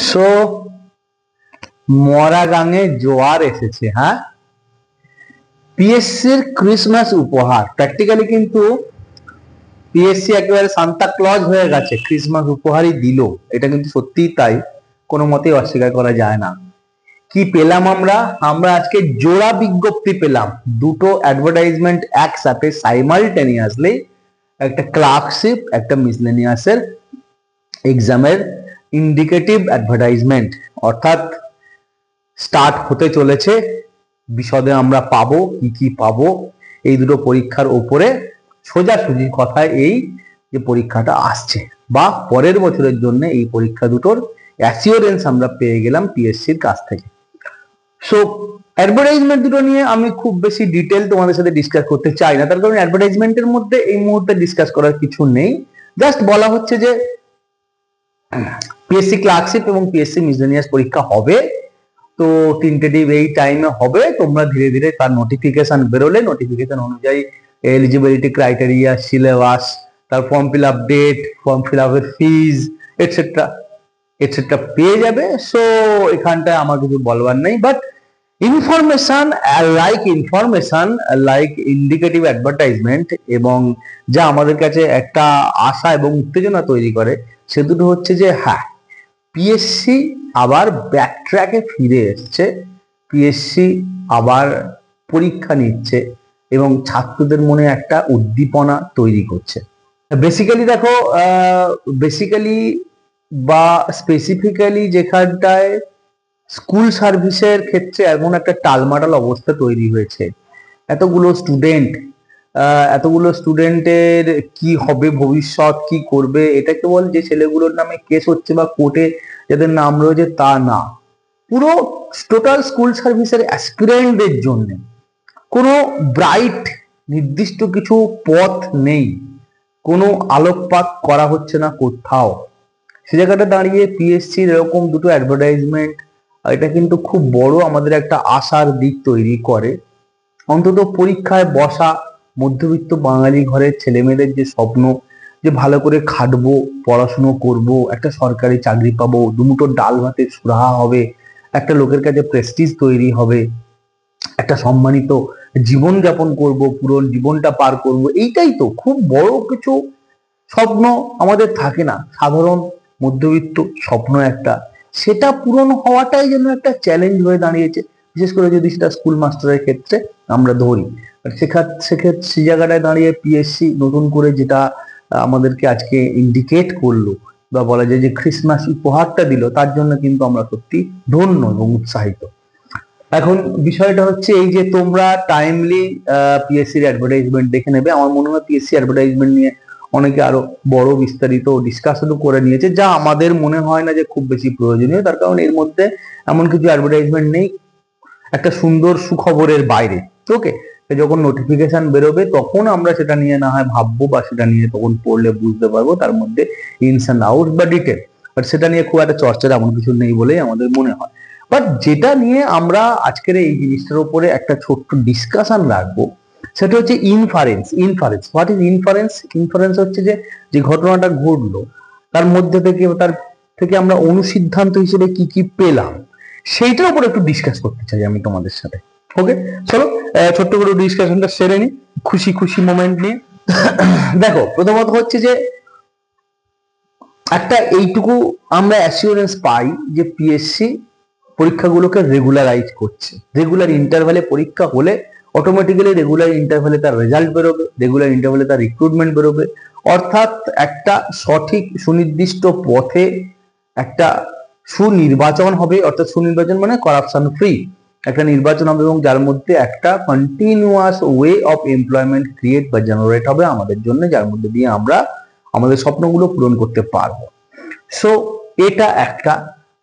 So মরা গাঙে জোয়ার এসেছে। হ্যাঁ, পিএসসির ক্রিসমাস উপহার। প্র্যাকটিক্যালি কিন্তু পিএসসি একেবারে সান্তা ক্লজ হয়ে গেছে, ক্রিসমাস উপহারই দিল। এটা কিন্তু সত্যিই তাই, কোনো মতেই অস্বীকার করা যায় না। কি পেলাম আমরা? আমরা আজকে জোড়া বিজ্ঞপ্তি পেলাম, দুটো অ্যাডভার্টাইজমেন্ট একসাথে সাইমালটেনিয়াসলি, একটা ক্লার্কশিপ, একটা মিসলেনিয়াসের এক্সামের ইন্ডিকেটিভ অ্যাডভার্টাইজমেন্ট, অর্থাৎ স্টার্ট হতে চলেছে। বিশদে আমরা পাবো কি কি পাবো এই দুটো পরীক্ষার উপরে। সোজাসুজি কথায় এই যে পরীক্ষাটা আসছে বা পরের বছরের জন্য এই পরীক্ষা দুটোর অ্যাসিওরেন্স আমরা পেয়ে গেলাম পিএসসির কাছ থেকে। সো অ্যাডভার্টাইজমেন্ট দুটো নিয়ে আমি খুব বেশি ডিটেল তোমাদের সাথে ডিসকাস করতে চাই না, তার কারণ অ্যাডভার্টাইজমেন্টের মধ্যে এই মুহূর্তে ডিসকাস করার কিছু নেই। জাস্ট বলা হচ্ছে যে পিএসসি ক্লার্কশিপ এবং পিএসসি মিসলেনিয়াস পরীক্ষা হবে, তো টেন্টেটিভ এই টাইমে হবে। তোমরা ধীরে ধীরে তার নোটিফিকেশন বেরোলে নোটিফিকেশন অনুযায়ী এলিজিবিলিটি ক্রাইটেরিয়া, সিলেবাস, তার form fill up date, form fill আপের ফিজ এটসেট্রা এটসেট্রা পেয়ে যাবে। সো এখানটায় আমার কিছু বলবার নেই, but information like indicative advertisement এবং যা আমাদের কাছে একটা আশা এবং উত্তেজনা তৈরি করে সে দুটো হচ্ছে যে হ্যাঁ, পিএসসি আবার ব্যাকট্র্যাকে ফিরে এসছে, পিএসসি আবার পরীক্ষা নিচ্ছে এবং ছাত্রদের মনে একটা উদ্দীপনা তৈরি করছে। বেসিক্যালি দেখো, বেসিক্যালি বা স্পেসিফিক্যালি যেখানটায় স্কুল সার্ভিসের ক্ষেত্রে এমন একটা টালমাটাল অবস্থা তৈরি হয়েছে, এতগুলো স্টুডেন্টের কি হবে ভবিষ্যৎ, কি করবে, এটা কেবল যে ছেলেগুলোর নামে কেস হচ্ছে বা কোর্টে যাদের নাম রয়েছে তা না, পুরো টোটাল স্কুল সার্ভিসের অ্যাসপিরেন্টদের জন্য কোনো ব্রাইট নির্দিষ্ট কিছু পথ নেই, কোনো আলোকপাত করা হচ্ছে না কোথাও। সে জায়গাটা দাঁড়িয়ে পিএসসির এরকম দুটো অ্যাডভার্টাইজমেন্ট, এটা কিন্তু খুব বড় আমাদের একটা আশার দিক তৈরি করে। অন্তত পরীক্ষায় বসা মধ্যবিত্ত বাঙালি ঘরের ছেলে মেয়েদের যে স্বপ্ন, যে ভালো করে খাটবো, পড়াশুনো করব, একটা সরকারি চাকরি পাবো, দুমুঠো ডাল ভাতে সুরাহা হবে, একটা লোকের কাছে প্রেস্টিজ তৈরি হবে, একটা সম্মানিত জীবন যাপন করব, পুরো জীবনটা পার করব, এইটাই তো খুব বড় কিছু স্বপ্ন আমাদের থাকে না, সাধারণ মধ্যবিত্ত স্বপ্ন একটা, সেটা পূরণ হওয়াটাই যেন একটা চ্যালেঞ্জ হয়ে দাঁড়িয়েছে, বিশেষ করে যদি সেটা স্কুল মাস্টারের ক্ষেত্রে আমরা ধরি। সেক্ষেত্রে সেই জায়গাটায় দাঁড়িয়ে পিএসসি নতুন করে যেটা আমাদেরকে আজকে ইন্ডিকেট করলো বা বলা যায় যে ক্রিসমাস উপহারটা দিল, তার জন্য কিন্তু আমরা সত্যি ধন্য এবং উৎসাহিত। এখন বিষয়টা হচ্ছে এই যে তোমরা টাইমলি পিএসসির অ্যাডভার্টাইজমেন্ট দেখে নেবে। আমার মনে হয় পিএসসি অ্যাডভার্টাইজমেন্ট নিয়ে অনেকে আরো বড় বিস্তারিত ডিসকাশনও করে নিয়েছে, যা আমাদের মনে হয় না যে খুব বেশি প্রয়োজনীয়, তার কারণ এর মধ্যে এমন কিছু অ্যাডভার্টাইজমেন্ট নেই একটা সুন্দর সুখবরের বাইরে। ওকে, যখন নোটিফিকেশন বেরোবে তখন আমরা সেটা নিয়ে না হয় ভাববো বা সেটা নিয়ে তখন পড়লে বুঝতে পারবো তার মধ্যে ইনস অ্যান্ড আউট বা ডিটেল, বাট সেটা নিয়ে খুব একটা চর্চার এমন কিছু নেই বলেই আমাদের মনে হয়। বাট যেটা নিয়ে আমরা আজকের এই জিনিসটার উপরে একটা ছোট্ট ডিসকাশন রাখবো সেটা হচ্ছে inference. What is inference? Inference হচ্ছে যে যে ঘটনাটা ঘটলো তার থেকে আমরা অনুসিদ্ধান্ত হিসেবে কি কি পেলাম সেইটার উপর একটু ডিসকাস করতে চাই আমি তোমাদের সাথে। ওকে, চলো ছোট্ট করে ডিসকাশনটা সেরে নি খুশি খুশি মোমেন্ট নিয়ে। দেখো, প্রথমত হচ্ছে যে একটা এইটুকু আমরা অ্যাসিওরেন্স পাই যে পিএসসি পরীক্ষাগুলোকে রেগুলারাইজ করছে। রেগুলার ইন্টারভ্যালে পরীক্ষা হলে অটোমেটিক্যালি রেগুলার ইন্টারভ্যালে তার রেজাল্ট বেরোবে, রেগুলার ইন্টারভ্যালে তার রিক্রুটমেন্ট বেরোবে, অর্থাৎ একটা সঠিক সুনির্দিষ্ট পথে একটা সুনির্বাচন হবে, অর্থাৎ সুনির্বাচন মানে করাপশন ফ্রি একটা নির্বাচন হবে এবং যার মধ্যে একটা continuous way of employment create বা জেনারেট হবে আমাদের জন্য, যার মধ্যে দিয়ে আমরা আমাদের স্বপ্নগুলো পূরণ করতে পারবো। সো এটা একটা,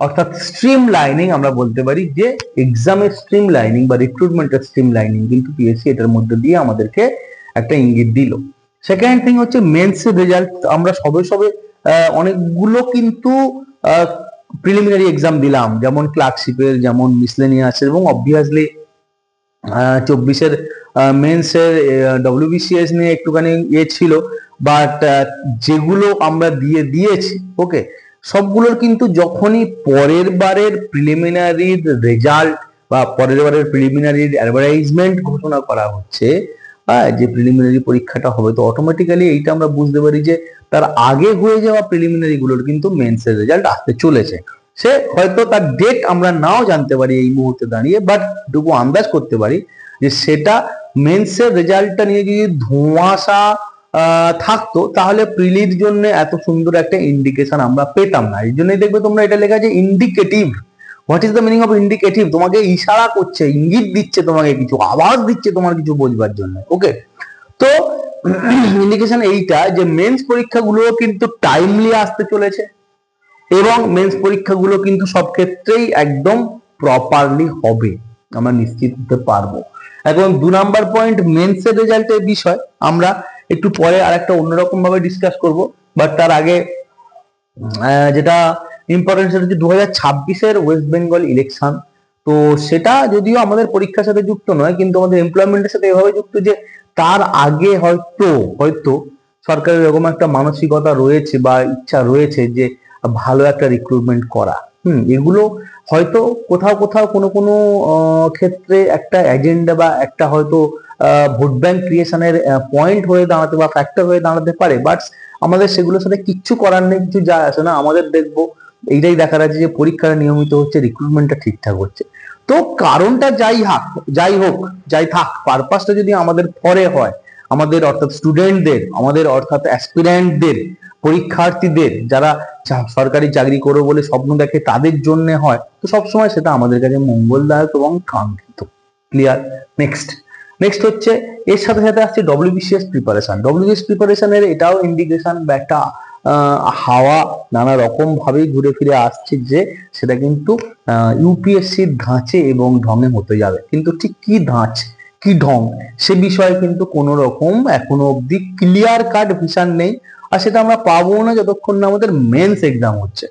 অর্থাৎ স্ট্রিম লাইনিং আমরা বলতে পারি যে এক্সামের স্ট্রিম লাইনিং বা রিক্রুটমেন্টের স্ট্রিম লাইনিং কিন্তু পিএসসি এটার মধ্যে দিয়ে আমাদেরকে একটা ইঙ্গিত দিল। সেকেন্ড থিং হচ্ছে মেন্সের রেজাল্ট। আমরা সবে অনেকগুলো কিন্তু প্রিলিমিনারি এক্সাম দিলাম, যেমন ক্লার্কশিপের, যেমন মিসলেনিয়াসের এবং অবভিয়াসলি 24-এর মেন্সের ডব্লিউবিসিএস নিয়ে একটুখানি ছিল, বাট যেগুলো আমরা দিয়েছি। ওকে, সবগুলোর কিন্তু যখনই পরের বারের প্রিলিমিনারির রেজাল্ট বা পরের বারের প্রিলিমিনারির অ্যাডভার্টাইজমেন্ট ঘোষণা করা হচ্ছে, যে প্রিলিমিনারি পরীক্ষাটা হবে, তো অটোমেটিক্যালি এইটা আমরা বুঝতে পারি যে তার আগে হয়ে যাওয়া প্রিলিমিনারি গুলোর কিন্তু মেন্সের রেজাল্ট আসতে চলেছে। সে হয়তো তার ডেট আমরা নাও জানতে পারি এই মুহূর্তে দাঁড়িয়ে, বাট টুকু আন্দাজ করতে পারি যে সেটা মেন্সের রেজাল্টটা নিয়ে যদি ধোঁয়াশা থাকতো তাহলে প্রিলির জন্য এত সুন্দর একটা ইন্ডিকেশন আমরা পেতাম না। এই জন্যই দেখবে তোমরা এটা লেখা আছে indicative. What is the meaning of indicative? তোমাকে ইশারা করছে, ইঙ্গিত দিচ্ছে, তোমাকে কিছু আওয়াজ দিচ্ছে তোমার কিছু বোঝবার জন্য। ওকে, তো ইন্ডিকেশন এইটা যে মেন্স পরীক্ষাগুলো কিন্তু টাইমলি আসতে চলেছে এবং মেন্স পরীক্ষাগুলো কিন্তু সব ক্ষেত্রেই একদম প্রপারলি হবে, আমরা নিশ্চিত হতে পারবো। এখন 2 নাম্বার পয়েন্ট মেন্সের রেজাল্টের বিষয় আমরা একটু পরে আর একটা অন্যরকম ভাবে ডিসকাস করব, বাট তার আগে যেটা ইম্পর্টেন্ট সেটা হচ্ছে 2026-এর ওয়েস্ট বেঙ্গল ইলেকশন। তো সেটা যদিও আমাদের পরীক্ষার সাথে যুক্ত নয়, কিন্তু আমাদের এমপ্লয়মেন্টের সাথে এভাবে যুক্ত যে তার আগে হয়তো সরকারের এরকম একটা মানসিকতা রয়েছে বা ইচ্ছা রয়েছে যে ভালো একটা রিক্রুটমেন্ট করা। এগুলো হয়তো কোথাও কোনো ক্ষেত্রে একটা এজেন্ডা বা একটা হয়তো ভোট ব্যাংক ক্রিয়েশনের পয়েন্ট হয়ে দাঁড়াতে বা ফ্যাক্টর হয়ে দাঁড়াতে পারে, বাট আমাদের সেগুলোর সাথে কিচ্ছু করার নেই, কিছু যায় আসে না। আমাদের দেখবো এইটাই দেখার আছে যে পরীক্ষাটা নিয়মিত হচ্ছে, রিক্রুটমেন্টটা ঠিকঠাক হচ্ছে। তো কারণটা যাই হোক যাই থাক, পারপাসটা যদি আমাদের পরে হয়, আমাদের অর্থাৎ স্টুডেন্টদের, আমাদের অর্থাৎ অ্যাসপিরেন্টদের, পরীক্ষার্থীদের, যারা সরকারি চাকরি করবো বলে স্বপ্ন দেখে তাদের জন্য হয়, তো সবসময় সেটা আমাদের কাছে মঙ্গলদায়ক এবং কাঙ্ক্ষিত। ক্লিয়ার? নেক্সট হচ্ছে এর সাথে সাথে আসছে ডব্লিউবিসিএস প্রিপারেশন। ডব্লিউবিসিএস প্রিপারেশনের এটাও ইন্ডিকেশন বা একটা হাওয়া নানা রকম ভাবে ঘুরে ফিরে আসছে যে সেটা কিন্তু ইউপিএসসির ধাঁচে এবং ঢঙে হতে যাবে, কিন্তু ঠিক কি ধাঁচ কি ঢং সে বিষয়ে কিন্তু কোনো রকম এখনো অব্দি ক্লিয়ার কাট ভিশন নেই। আর সেটা আমরা পাবো না যতক্ষণ না আমাদের মেন্স এক্সাম হচ্ছে,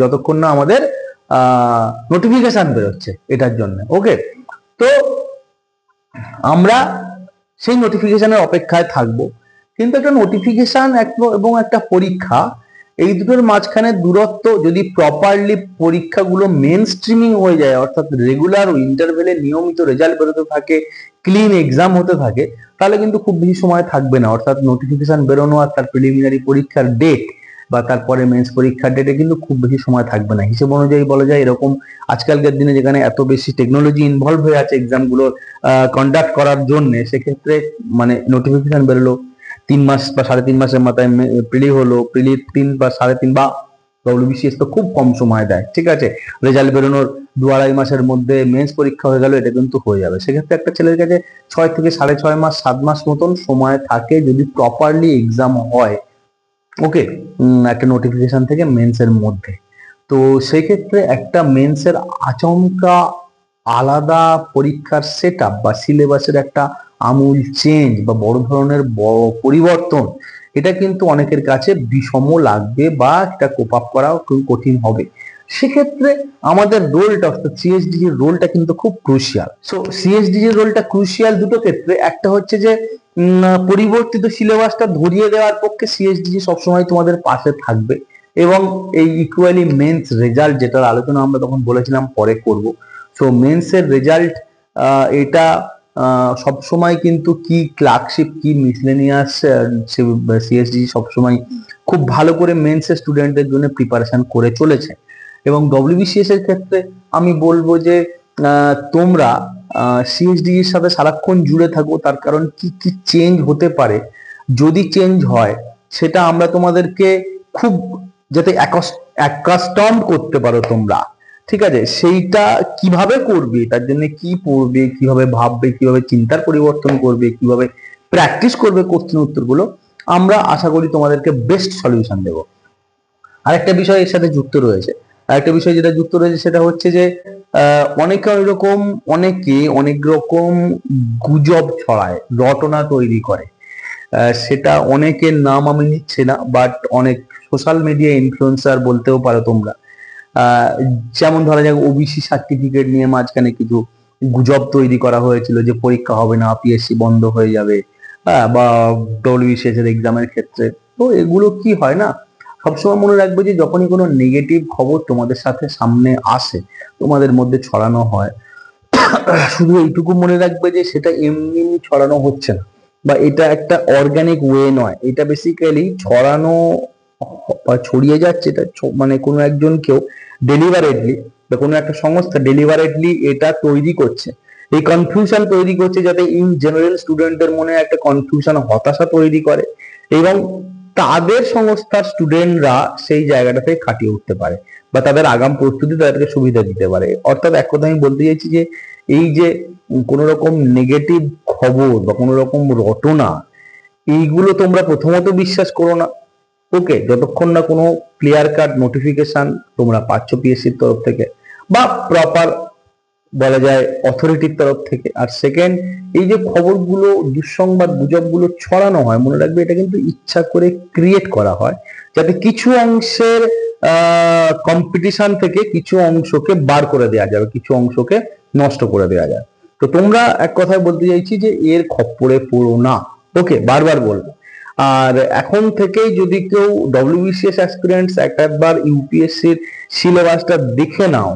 যতক্ষণ না আমাদের নোটিফিকেশন বেরোচ্ছে এটার জন্য। ওকে, তো আমরা সেই নোটিফিকেশনের অপেক্ষায় থাকবো। কিন্তু একটা নোটিফিকেশন এবং একটা পরীক্ষা, এই দুটোর মাঝখানে দূরত্ব যদি প্রপারলি পরীক্ষাগুলো মেন স্ট্রিমিং হয়ে যায়, অর্থাৎ রেগুলার ইন্টারভেলে নিয়মিত রেজাল্ট বেরোতে থাকে, ক্লিন এক্সাম হতে থাকে, তাহলে কিন্তু খুব বেশি সময় থাকবে না। অর্থাৎ নোটিফিকেশন বেরোনো আর তার প্রিলিমিনারি পরীক্ষার ডেট বা তারপরে মেন্স পরীক্ষার ডেটে কিন্তু খুব বেশি সময় থাকবে না। হিসেব অনুযায়ী বলা যায় এরকম আজকালকার দিনে যেখানে এত বেশি টেকনোলজি ইনভলভ হয়ে আছে এক্সাম গুলো কন্ডাক্ট করার জন্য, সেক্ষেত্রে মানে নোটিফিকেশন বেরোলো 3 মাস বা 3.5 মাসের মাথায়, প্রিলি হলো, প্রিলি 3 বা 3.5 বা ডব্লিউবিসিএস তো খুব কম সময় দেয়, ঠিক আছে, রেজাল্ট বেরোনোর 2-2.5 মাসের মধ্যে মেন্স পরীক্ষা হয়ে গেল, এটা কিন্তু হয়ে যাবে। সেক্ষেত্রে একটা ছেলের কাছে 6 থেকে 6.5 মাস 7 মাস মতন সময় থাকে যদি প্রপারলি এক্সাম হয়। ওকে, একটা নোটিফিকেশন থেকে মেন্সের মধ্যে। তো সেই ক্ষেত্রে একটা মেন্সের আচমকা আলাদা পরীক্ষার সেট আপ বা সিলেবাসের একটা আমূল চেঞ্জ বা বড় ধরনের পরিবর্তন, এটা কিন্তু অনেকের কাছে বিষম লাগবে বা এটা কোপ আপ করাও খুব কঠিন হবে। সেক্ষেত্রে আমাদের রোলটা, অর্থাৎ সিএসডিজির রোলটা কিন্তু খুব ক্রুশিয়াল। সো সিএসডিজির রোলটা ক্রুশিয়াল দুটো ক্ষেত্রে। একটা হচ্ছে যে পরিবর্তিত সিলেবাসটা ধরিয়ে দেওয়ার পক্ষে সিএসডিজি সবসময় তোমাদের পাশে থাকবে, এবং এই ইকুয়ালি মেন্স রেজাল্ট, যেটার আলোচনা আমরা তখন বলেছিলাম পরে করব। সো মেন্সের রেজাল্ট এটা সবসময় কিন্তু কি ক্লার্কশিপ কি মিসলেনিয়াস সিএসডি সবসময় খুব ভালো করে মেন্সের স্টুডেন্টদের জন্য প্রিপারেশন করে চলেছে। এবং ডব্লিউবিসিএস এর ক্ষেত্রে আমি বলবো যে তোমরা সিএসডি এর সাথে সারাক্ষণ জুড়ে থাকো, তার কারণ কি কি চেঞ্জ হতে পারে, যদি চেঞ্জ হয় সেটা আমরা তোমাদেরকে খুব যাতে অ্যাকাস্টম করতে পারো তোমরা, ঠিক আছে, সেইটা কিভাবে করবে, তার জন্য কি পড়বে, কিভাবে ভাববে, কিভাবে চিন্তার পরিবর্তন করবে, কিভাবে প্র্যাকটিস করবে কোশ্চেন উত্তরগুলো, আমরা আশা করি তোমাদেরকে বেস্ট সলিউশন দেবো। আরেকটা বিষয় এর সাথে যুক্ত রয়েছে, যেটা যুক্ত রয়েছে সেটা হচ্ছে যে অনেকে অনেক রকম গুজব ছড়ায়, রটনা তৈরি করে। সেটা অনেকের নাম আমি নিচ্ছি না, বাট অনেক সোশ্যাল মিডিয়া ইনফ্লুয়েন্সার বলতেও পারো তোমরা, যেমন ধরা যাক ওবিসি সার্টিফিকেট নিয়ে মাঝখানে কিছু গুজব তৈরি করা হয়েছিল যে পরীক্ষা হবে না, পিএসসি বন্ধ হয়ে যাবে, বা ডব্লিউবিসিএস এর এক্সামের ক্ষেত্রে। তো এগুলো কি হয় না, সবসময় মনে রাখবে যে যখনই কোনো নেগেটিভ খবর তোমাদের সাথে সামনে আসে, তোমাদের মধ্যে ছড়ানো হয়, শুধু এইটুকু মনে রাখবে যে সেটা এমনি এমনি ছড়ানো হচ্ছে না, বা এটা একটা অর্গানিক ওয়ে নয়, এটা বেসিক্যালি ছড়ানো বা ছড়িয়ে যাচ্ছে, এটা মানে কোনো একজন কেউ ডেলিভারেটলি বা কোনো একটা সংস্থা ডেলিভারেটলি এটা তৈরি করছে, এই কনফিউশন তৈরি করছে যাতে ইন জেনারেল স্টুডেন্টদের মনে একটা কনফিউশন, হতাশা তৈরি করে, এবং তাদের সংস্থার স্টুডেন্টরা সেই জায়গাটাতে কাটিয়ে উঠতে পারে বা তাদের আগাম প্রস্তুতি তাদেরকে সুবিধা দিতে পারে। অর্থাৎ এক কথা আমি বলতে চাইছি যে এই যে কোন রকম নেগেটিভ খবর বা কোন রকম রটনা, এইগুলো তোমরা প্রথমত বিশ্বাস করো না, ওকে, যতক্ষণ না কোনো ক্লিয়ার কাট নোটিফিকেশন তোমরা পাচ্ছ পিএসসির তরফ থেকে বা প্রপার বলা যায় অথরিটির তরফ থেকে। আর সেকেন্ড, এই যে খবরগুলো, দুঃসংবাদ, গুজবগুলো ছড়ানো হয়, মনে রাখবে এটা কিন্তু ইচ্ছা করে ক্রিয়েট করা হয় যাতে কিছু অংশের কম্পিটিশন থেকে কিছু অংশকে বার করে দেওয়া যাবে, কিছু অংশকে নষ্ট করে দেওয়া যায়। তো তোমরা এক কথায় বলতে চাইছি যে এর খপ্পরে পড়ো না, ওকে, বারবার বলবো। আর এখন থেকেই যদি কেউ ডব্লিউবিসিএস অ্যাসপিরেন্টস একবার ইউপিএসসির সিলেবাসটা দেখে নাও,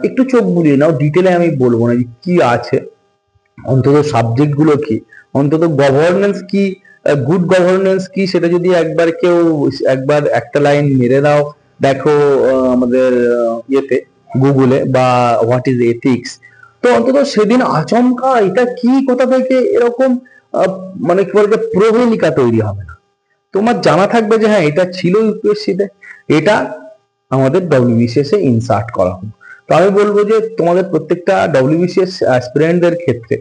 একটু চোখ বুলিয়ে নাও, ডিটেলে আমি বলবো না যে কি আছে, অন্তত সাবজেক্ট গুলো কি, অন্তত গভর্নেন্স কি, গুড গভর্নেন্স কি, সেটা যদি একবার কেউ একবার একটা লাইন মেরে দাও, দেখো আমাদের ইয়েতে গুগলে, বা হোয়াট ইজ এথিক্স, তো অন্তত সেদিন আচমকা এটা কি, কোথা থেকে এরকম মানে কি বলতে প্রহেলিকা তৈরি হবে না, তোমার জানা থাকবে যে হ্যাঁ এটা ছিল ইউপিএসসি তে, এটা আমাদের ডব্লিউবিসিএস এ ইনসার্ট করা হবে। তো আমি বলবো যে তোমাদের প্রত্যেকটা ডব্লিউবিসিএস অ্যাসপিরেন্টদের ক্ষেত্রে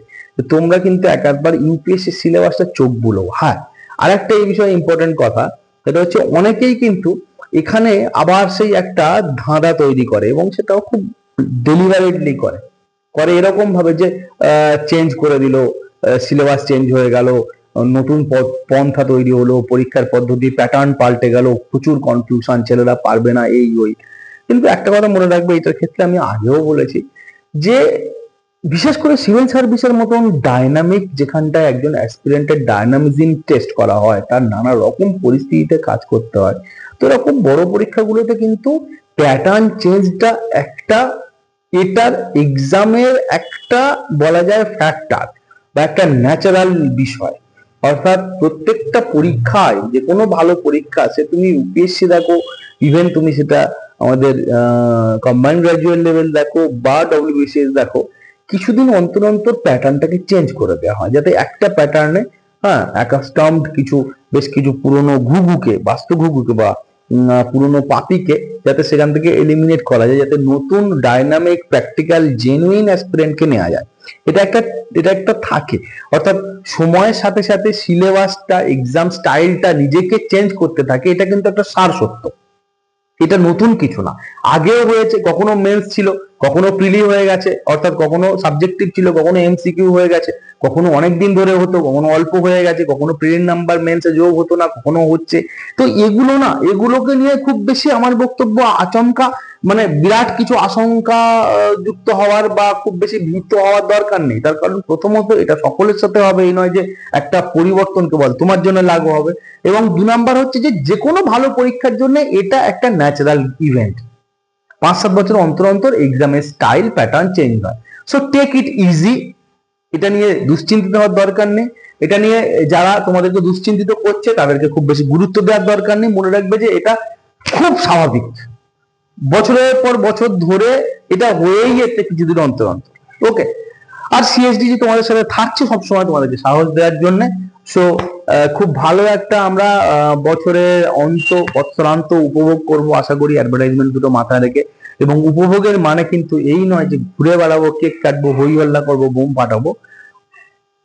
তোমরা কিন্তু একবার ইউপিএসসি সিলেবাসটা চোখ বুলো। হ্যাঁ, আর একটা এই বিষয়ে ইম্পর্টেন্ট কথা, সেটা হচ্ছে অনেকেই কিন্তু এখানে আবার সেই একটা ধাঁধা তৈরি করে, এবং সেটাও খুব ডেলিভারেটলি করে করে এরকম ভাবে যে চেঞ্জ করে দিল, সিলেবাস চেঞ্জ হয়ে গেল, নতুন পন্থা তৈরি হলো, পরীক্ষার পদ্ধতি প্যাটার্ন পাল্টে গেল, প্রচুর কনফিউশন, ছেলেরা পারবে না, এই ওই। কিন্তু একটা কথা মনে রাখবে, এটার ক্ষেত্রে আমি আগেও বলেছি যে বিশেষ করে সিভিল সার্ভিসের মতন ডাইনামিক, যেখানটায় একজন অ্যাসপিরেন্টের ডাইনামিজম টেস্ট করা হয়, তার নানা রকম পরিস্থিতিতে কাজ করতে হয়, তো এরকম বড় পরীক্ষাগুলোতে কিন্তু প্যাটার্ন চেঞ্জটা একটা এটার এক্সামের একটা বলা যায় ফ্যাক্টর বা একটা ন্যাচারাল বিষয়। অর্থাৎ প্রত্যেকটা পরীক্ষায়, যে কোনো ভালো পরীক্ষা, সে তুমি ইউপিএসসি দেখো, ইভেন তুমি সেটা আমাদের কম্বাইন্ড গ্রাজুয়েট লেভেল দেখো বা ডব্লিউবিসিএস দেখো, কিছুদিন অন্তর অন্তর প্যাটার্নটাকে চেঞ্জ করে দেওয়া হয় যাতে একটা প্যাটার্নে অ্যাকাস্টমড বেশ কিছু পুরনো ঘুঘুকে, বাস্তু ঘুঘুকে বা পুরনো পাপিকে যাতে সেখান থেকে এলিমিনেট করা যায়, যাতে নতুন ডাইনামিক প্র্যাকটিক্যাল জেনুইন অ্যাসপিরেন্টকে নেওয়া যায়। এটা একটা থাকে। অর্থাৎ সময়ের সাথে সাথে সিলেবাসটা, এক্সাম স্টাইলটা নিজেকে চেঞ্জ করতে থাকে, এটা কিন্তু একটা সার সত্য, এটা নতুন কিছু না, আগেও হয়েছে, কখনো মেন্স ছিল, কখনো প্রিলি হয়ে গেছে, অর্থাৎ কখনো সাবজেক্টিভ ছিল, কখনো এমসিকিউ হয়ে গেছে, কখনো অনেকদিন ধরে হতো, কখনো অল্প হয়ে গেছে, কখনো প্রিলিম নাম্বার মেন্সে যোগ হতো না, কখনো হচ্ছে। তো এগুলো না, এগুলোকে নিয়ে খুব বেশি আমার বক্তব্য আচমকা মানে বিরাট কিছু আশঙ্কা যুক্ত হওয়ার বা খুব বেশি ভীত হওয়ার দরকার নেই। তার কারণ প্রথমত এটা সকলের সাথে হবে এই নয় যে একটা পরিবর্তন কেবল তোমার জন্য লাগু হবে, এবং 2 নাম্বার হচ্ছে যে কোনো ভালো পরীক্ষার জন্য এটা একটা ন্যাচারাল ইভেন্ট, 5-7 বছর অন্তর অন্তর এক্সামের স্টাইল প্যাটার্ন চেঞ্জ হয়। সো টেক ইট ইজি, এটা নিয়ে দুশ্চিন্তিত হওয়ার দরকার নেই, এটা নিয়ে যারা তোমাদেরকে দুশ্চিন্তিত করছে তাদেরকে খুব বেশি গুরুত্ব দেওয়ার দরকার নেই। মনে রাখবে যে এটা খুব স্বাভাবিক, বছরের পর বছর ধরে এটা হয়েই যাচ্ছে কিছুদিন অন্তর অন্তর, ওকে। আর সিএসডিজি তোমাদের সাথে থাকছে সবসময় তোমাদেরকে সাহস দেওয়ার জন্য। সো খুব ভালো একটা আমরা বছরের বছরান্ত উপভোগ করব আশা করি, অ্যাডভার্টাইজমেন্ট দুটো মাথায় রেখে। এবং উপভোগের মানে কিন্তু এই নয় যে ঘুরে বেড়াবো, কেক কাটবো, হই হল্লা করবো, বোম ফাটাবো।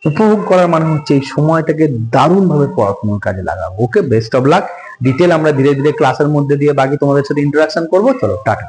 উপভোগ করার মানে হচ্ছে এই সময়টাকে দারুণ ভাবে পড়াশোনার কাজে লাগাবো। ওকে, বেস্ট অফ লাক। ডিটেল আমরা ধীরে ধীরে ক্লাসের মধ্যে দিয়ে বাকি তোমাদের সাথে ইন্টারাকশন করবো। চলো, টাটা।